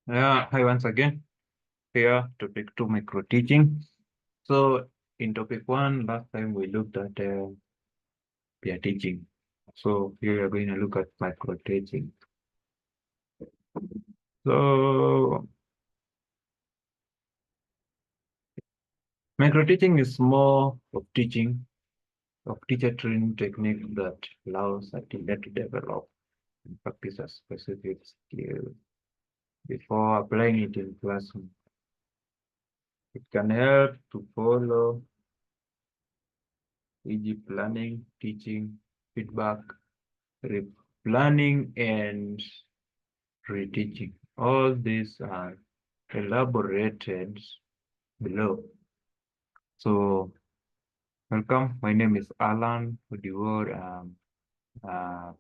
Hi once again. Here, topic two, micro teaching. So, in topic one, last time we looked at peer teaching. So, here we are going to look at micro teaching. So, micro teaching is more of teaching, of teacher training technique that allows a teacher to develop and practice a specific skill before applying it in classroom. It can help to follow, e.g., planning, teaching, feedback, replanning, and reteaching. All these are elaborated below. So, welcome. My name is Alan Udiwar,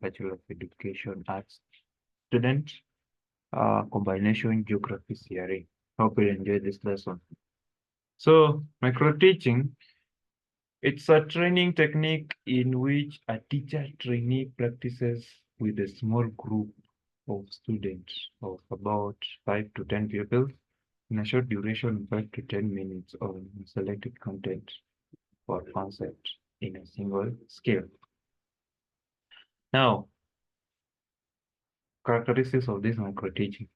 Bachelor of Education Arts student, combination geography CRE. Hope you enjoy this lesson. So, micro teaching, it's a training technique in which a teacher trainee practices with a small group of students of about 5 to 10 pupils in a short duration, 5 to 10 minutes on selected content or concept in a single skill. Now, characteristics of this micro teaching.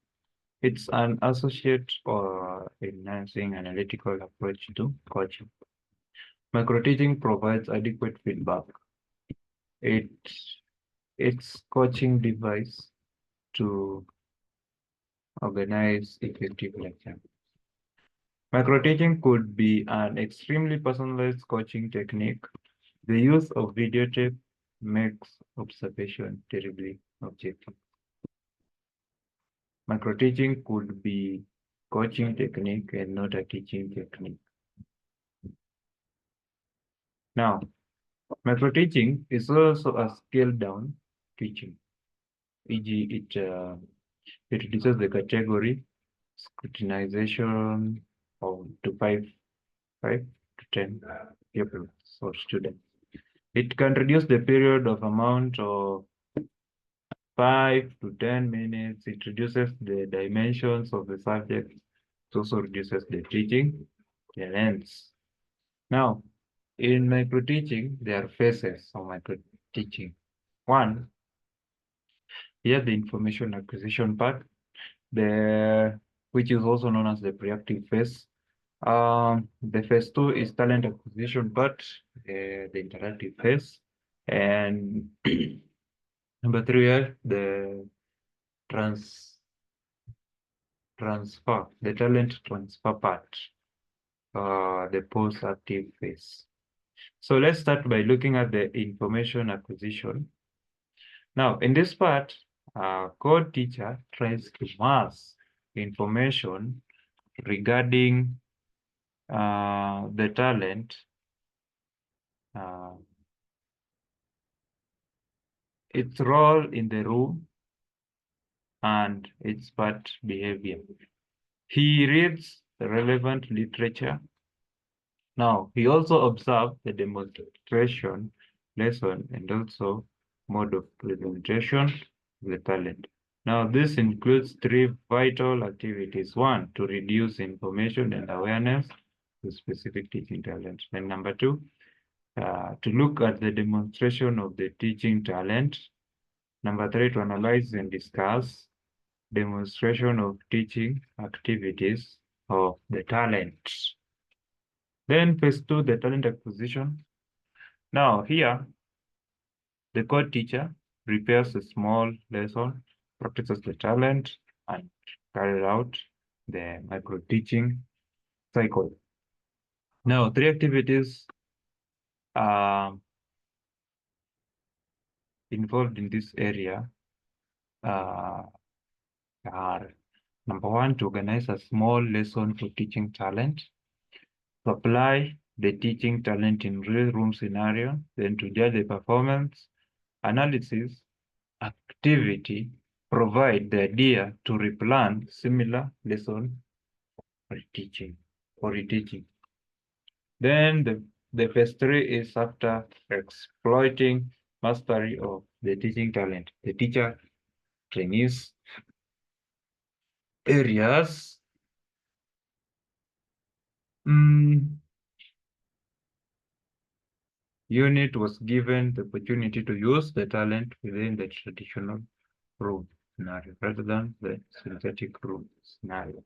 It's an associate or enhancing analytical approach to coaching. Micro teaching provides adequate feedback. It, it's coaching device to organize effective lecture. Micro-teaching could be an extremely personalized coaching technique. The use of videotape makes observation terribly objective. Micro-teaching could be coaching technique and not a teaching technique. Now, micro-teaching is also a scaled-down teaching, e.g., it reduces the category scrutinization of to five to 10 pupils or students. It can reduce the period of amount of 5 to 10 minutes. It reduces the dimensions of the subject. It also reduces the teaching, the length. Now, in micro teaching, there are phases of micro teaching. One, here the information acquisition part, which is also known as the preactive phase. The phase two is talent acquisition part, the interactive phase. And number three, the trans transfer, the talent transfer part, the post-active phase. So let's start by looking at the information acquisition. Now, in this part, code teacher tries to mass information regarding the talent, uh, its role in the room, and its part behavior. He reads the relevant literature. Now, he also observed the demonstration lesson and also mode of presentation of the talent. Now, this includes three vital activities. One, to reduce information and awareness to specific teaching talent. And number two, to look at the demonstration of the teaching talent. Number three, to analyze and discuss demonstration of teaching activities of the talent. Then phase two, the talent acquisition. Now here, the code teacher prepares a small lesson, practices the talent, and carries out the micro teaching cycle. Now, three activities are involved in this area uh, are number one, to organize a small lesson for teaching talent, to apply the teaching talent in real room scenario, then to judge the performance, analysis, activity, provide the idea to replan similar lesson for reteaching. Then the phase three is after exploiting mastery of the teaching talent. The teacher trainees areas. Unit was given the opportunity to use the talent within the traditional room scenario rather than the synthetic room scenario.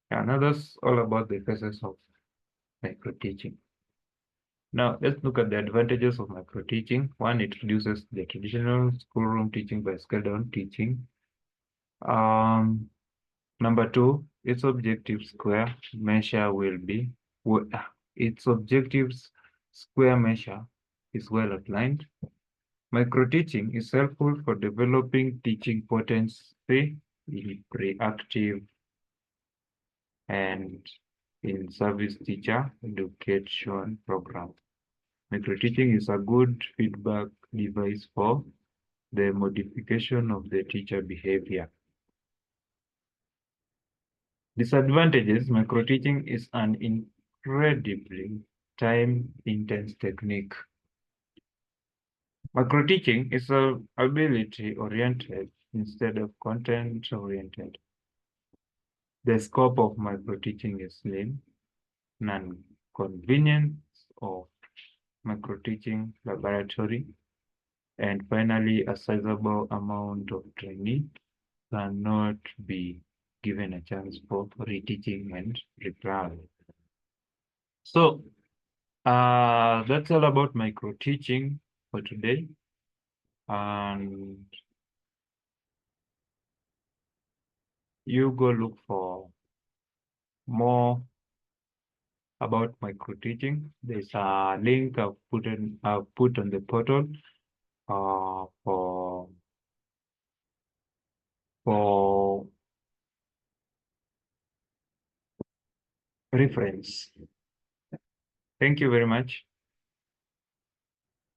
And now that's all about the phases of micro-teaching. Now let's look at the advantages of micro-teaching. One, it reduces the traditional schoolroom teaching by scaled-down teaching. Number two, its objective square measure will be, its objectives square measure is well outlined. Micro-teaching is helpful for developing teaching potency in reactive and in service teacher education program. Micro-teaching is a good feedback device for the modification of the teacher behavior. Disadvantages, micro-teaching is an incredibly time-intense technique. Micro-teaching is ability-oriented instead of content-oriented. The scope of micro-teaching is slim, non-convenience of micro-teaching laboratory, and finally, a sizable amount of training cannot be given a chance for reteaching and reply. So that's all about micro-teaching for today. And you go look for more about micro-teaching. There's a link I've put on the portal for reference. Thank you very much.